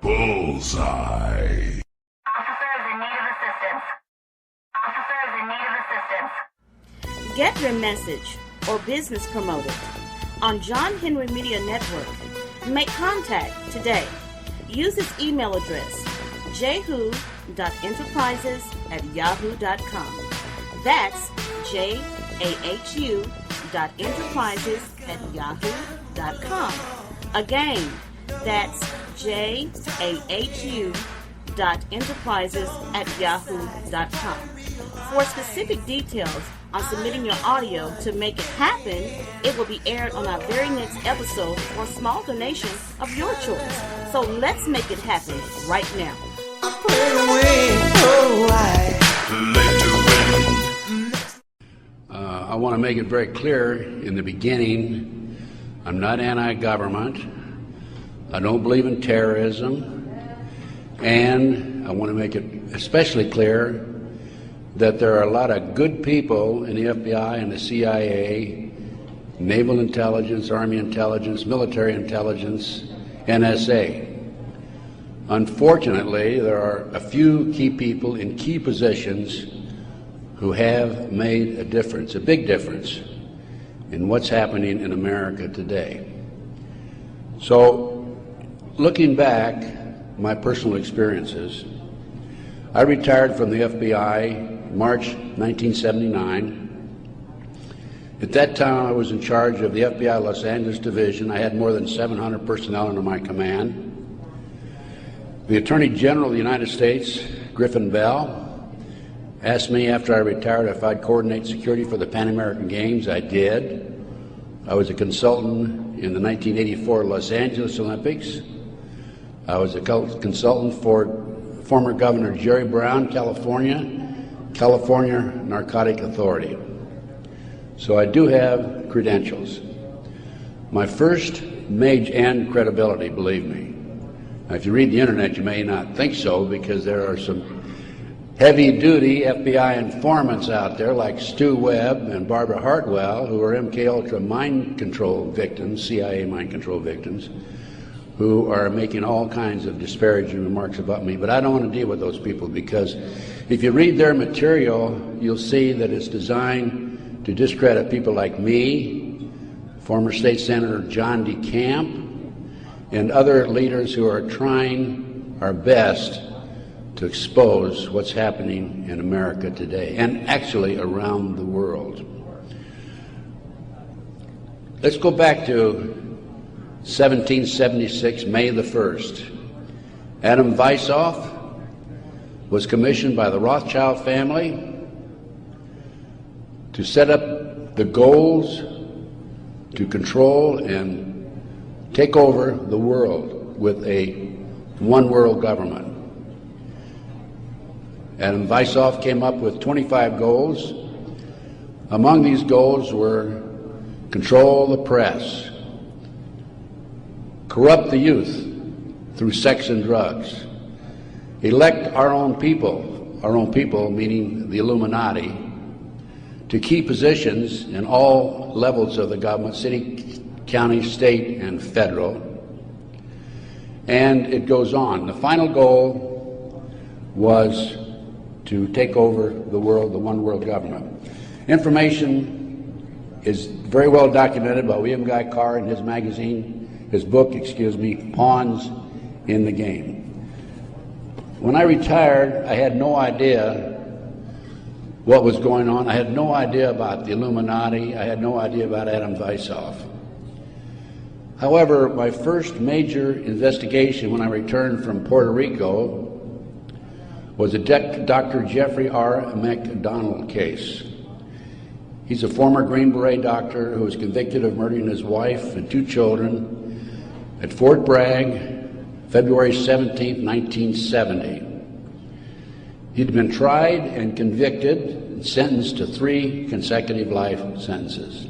Bullseye. Officer is in need of assistance. Officer is in need of assistance. Get your message or business promoted on John Henry Media Network. Make contact today. Use this email address, jahu.enterprises@yahoo.com. That's jahu.enterprises@yahoo.com. Again, that's jahu.enterprises@yahoo.com. For specific details on submitting your audio to make it happen, it will be aired on our very next episode for a small donation of your choice. So let's make it happen right now. I want to make it very clear in the beginning, I'm not anti-government. I don't believe in terrorism. And I want to make it especially clear that there are a lot of good people in the FBI and the CIA, Naval Intelligence, Army Intelligence, Military Intelligence, NSA. Unfortunately, there are a few key people in key positions who have made a difference, a big difference, in what's happening in America today. So, looking back, my personal experiences, I retired from the FBI March 1979. At that time, I was in charge of the FBI Los Angeles Division. I had more than 700 personnel under my command. The Attorney General of the United States, Griffin Bell, asked me after I retired if I'd coordinate security for the Pan American Games. I did. I was a consultant in the 1984 Los Angeles Olympics. I was a consultant for former Governor Jerry Brown, California Narcotic Authority. So I do have credentials. My first major and credibility, believe me. Now, if you read the internet, you may not think so, because there are some heavy-duty FBI informants out there like Stu Webb and Barbara Hartwell, who are MKUltra mind control victims, CIA mind control victims, who are making all kinds of disparaging remarks about me. But I don't want to deal with those people, because if you read their material, you'll see that it's designed to discredit people like me, former State Senator John DeCamp, and other leaders who are trying our best to expose what's happening in America today, and actually around the world. Let's go back to 1776, May the 1st. Adam Weishaupt was commissioned by the Rothschild family to set up the goals to control and take over the world with a one world government. Adam Weishaupt came up with 25 goals. Among these goals were control the press, corrupt the youth through sex and drugs, elect our own people meaning the Illuminati, to key positions in all levels of the government, city, county, state, and federal. And it goes on. The final goal was to take over the world, the one world government. Information is very well documented by William Guy Carr in his book, Pawns in the Game. When I retired, I had no idea what was going on. I had no idea about the Illuminati. I had no idea about Adam Weishaupt. However, my first major investigation when I returned from Puerto Rico was a Dr. Jeffrey R. McDonald case. He's a former Green Beret doctor who was convicted of murdering his wife and 2 children at Fort Bragg, February 17, 1970. He'd been tried and convicted and sentenced to 3 consecutive life sentences.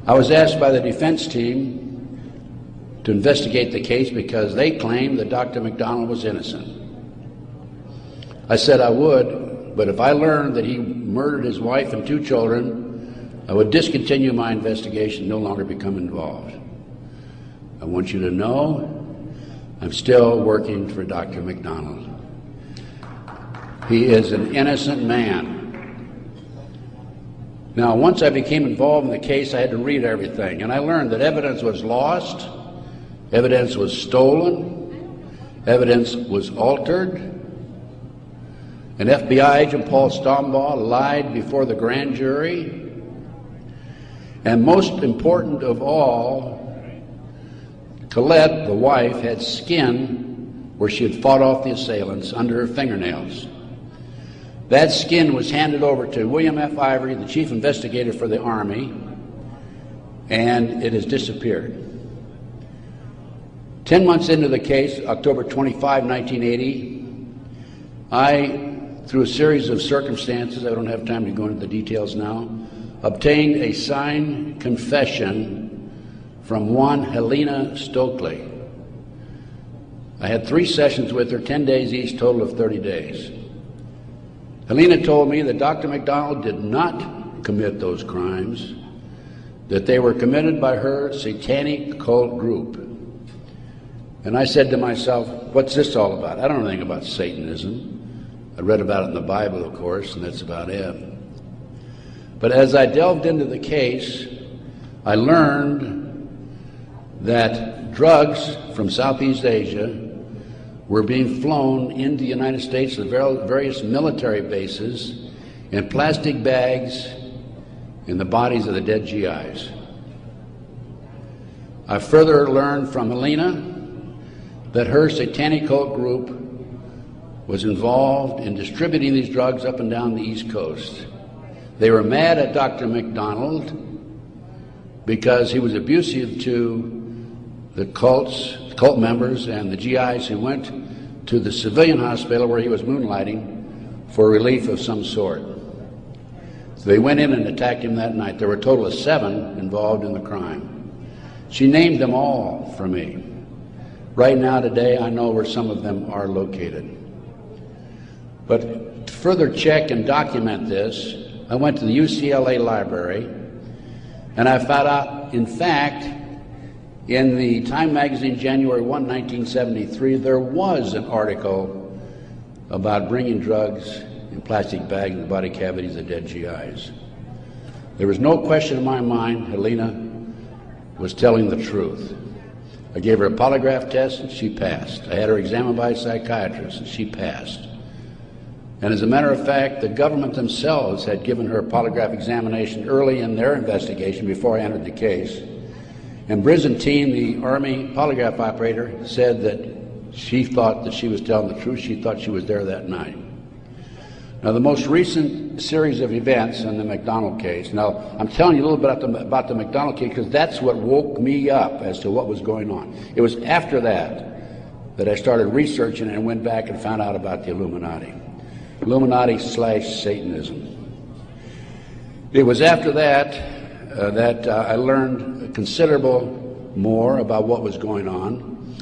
I was asked by the defense team to investigate the case because they claimed that Dr. McDonald was innocent. I said I would, but if I learned that he murdered his wife and 2 children, I would discontinue my investigation, no longer become involved. I want you to know I'm still working for Dr. McDonald. He is an innocent man. Now, once I became involved in the case, I had to read everything, and I learned that evidence was lost, evidence was stolen, evidence was altered. An FBI agent, Paul Stombaugh, lied before the grand jury. And most important of all, Colette, the wife, had skin where she had fought off the assailants under her fingernails. That skin was handed over to William F. Ivory, the chief investigator for the Army, and it has disappeared. 10 months into the case, October 25, 1980, I, through a series of circumstances, I don't have time to go into the details now, obtained a signed confession from one Helena Stokely. I had 3 sessions with her, 10 days each, total of 30 days. Helena told me that Dr. McDonald did not commit those crimes, that they were committed by her satanic cult group. And I said to myself, what's this all about? I don't know anything about Satanism. I read about it in the Bible, of course, and that's about it. But as I delved into the case, I learned that drugs from Southeast Asia were being flown into the United States to various military bases in plastic bags in the bodies of the dead GIs. I further learned from Helena that her satanic cult group was involved in distributing these drugs up and down the East Coast. They were mad at Dr. McDonald because he was abusive to the cult members and the GIs who went to the civilian hospital where he was moonlighting for relief of some sort. So they went in and attacked him that night. There were a total of 7 involved in the crime. She named them all for me. Right now, today, I know where some of them are located. But to further check and document this, I went to the UCLA library, and I found out, in fact, in the Time magazine, January 1, 1973, there was an article about bringing drugs in plastic bags in the body cavities of dead GIs. There was no question in my mind Helena was telling the truth. I gave her a polygraph test, and she passed. I had her examined by a psychiatrist, and she passed. And as a matter of fact, the government themselves had given her a polygraph examination early in their investigation before I entered the case. And Byzantine, the Army polygraph operator, said that she thought that she was telling the truth. She thought she was there that night. Now, the most recent series of events in the McDonald case, now I'm telling you a little bit about the McDonald case because that's what woke me up as to what was going on. It was after that I started researching and went back and found out about the Illuminati. Illuminati/Satanism. It was after that I learned considerable more about what was going on.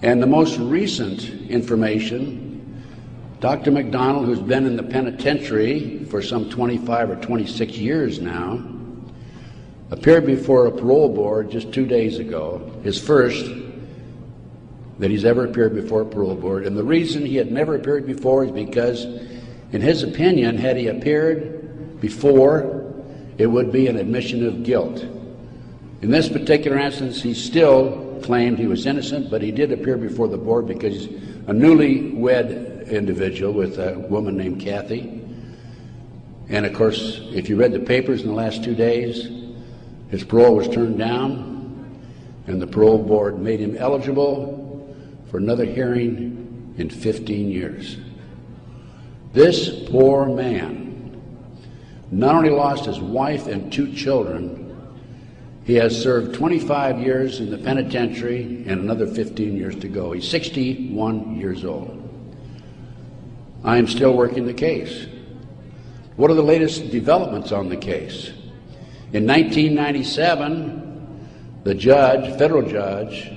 And the most recent information, Dr. McDonald, who's been in the penitentiary for some 25 or 26 years now, appeared before a parole board just 2 days ago, his first that he's ever appeared before a parole board. And the reason he had never appeared before is because, in his opinion, had he appeared before, it would be an admission of guilt. In this particular instance, he still claimed he was innocent, but he did appear before the board because he's a newlywed individual with a woman named Kathy. And of course, if you read the papers in the last 2 days, his parole was turned down, and the parole board made him eligible for another hearing in 15 years. This poor man not only lost his wife and 2 children, he has served 25 years in the penitentiary and another 15 years to go. He's 61 years old. I am still working the case. What are the latest developments on the case? In 1997, the judge, federal judge,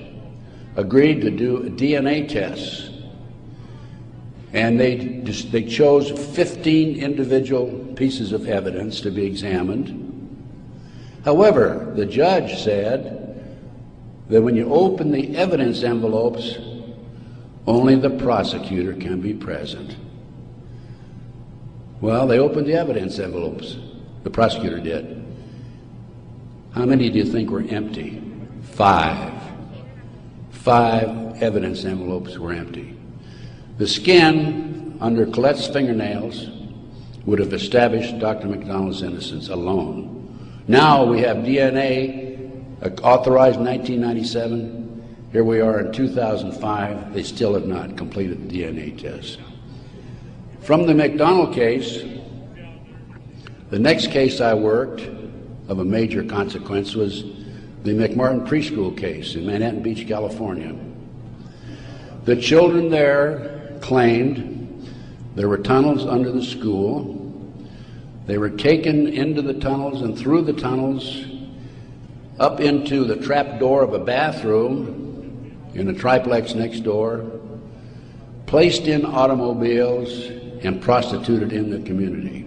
agreed to do DNA tests. And they chose 15 individual pieces of evidence to be examined. However, the judge said that when you open the evidence envelopes, Only the prosecutor can be present. Well, they opened the evidence envelopes. The prosecutor did. How many do you think were empty? 5. 5 evidence envelopes were empty. The skin under Colette's fingernails would have established Dr. McDonald's innocence alone. Now we have DNA authorized in 1997. Here we are in 2005. They still have not completed the DNA test. From the McDonald case, the next case I worked of a major consequence was the McMartin preschool case in Manhattan Beach, California. The children there claimed there were tunnels under the school. They were taken into the tunnels and through the tunnels up into the trap door of a bathroom in a triplex next door, placed in automobiles, and prostituted in the community.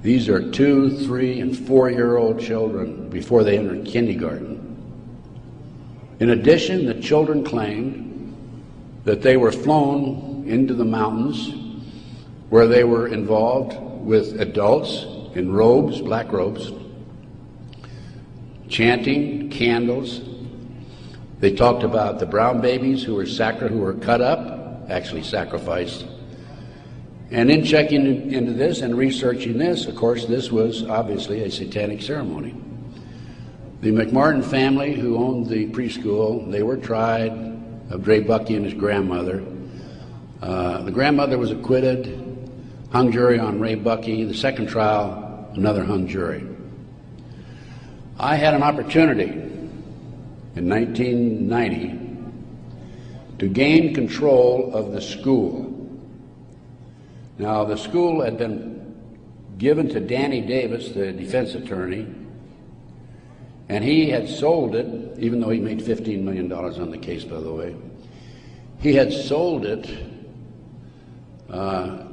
These are 2, 3, and 4-year-old children before they entered kindergarten. In addition, the children claimed that they were flown into the mountains where they were involved with adults in robes, black robes, chanting, candles. They talked about the brown babies who were cut up, actually sacrificed. And in checking into this and researching this, of course, this was obviously a satanic ceremony. The McMartin family, who owned the preschool, they were tried of Ray Buckey and his grandmother. The grandmother was acquitted, hung jury on Ray Buckey. The second trial, another hung jury. I had an opportunity in 1990 to gain control of the school. Now, the school had been given to Danny Davis, the defense attorney, and he had sold it, even though he made $15 million on the case, by the way. He had sold it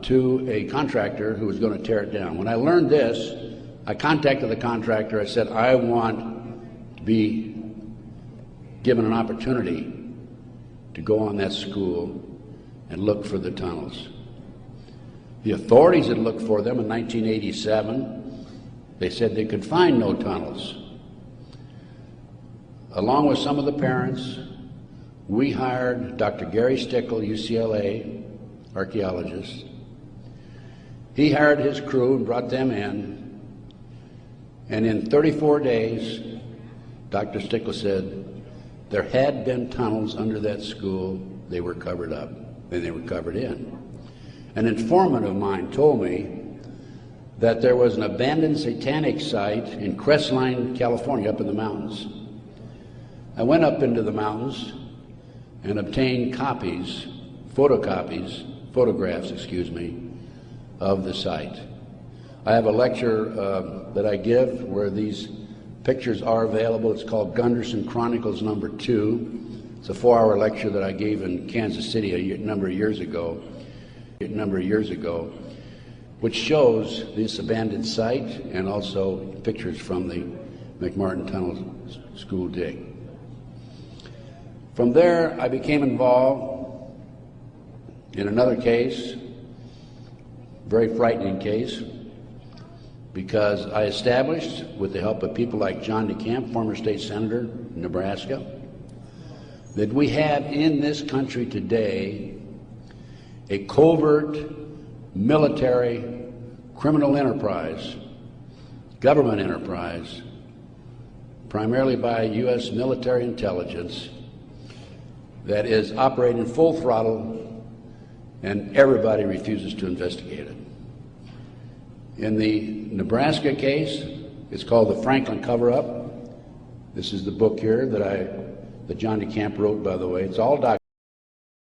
to a contractor who was going to tear it down. When I learned this, I contacted the contractor. I said, I want to be given an opportunity to go on that school and look for the tunnels. The authorities had looked for them in 1987. They said they could find no tunnels. Along with some of the parents, we hired Dr. Gary Stickle, UCLA archaeologist. He hired his crew and brought them in. And in 34 days, Dr. Stickle said there had been tunnels under that school. They were covered up, and they were covered in. An informant of mine told me that there was an abandoned satanic site in Crestline, California, up in the mountains. I went up into the mountains and obtained photographs, of the site. I have a lecture that I give where these pictures are available. It's called Gunderson Chronicles number 2. It's a 4-hour lecture that I gave in Kansas City a number of years ago, which shows this abandoned site and also pictures from the McMartin Tunnel school dig. From there, I became involved in another case, very frightening case, because I established, with the help of people like John DeCamp, former state senator in Nebraska, that we have in this country today a covert military criminal enterprise, government enterprise, primarily by U.S. military intelligence, that is operating full throttle, and everybody refuses to investigate it. In the Nebraska case, it's called the Franklin Cover-Up. This is the book here that John DeCamp wrote, by the way. It's all documented.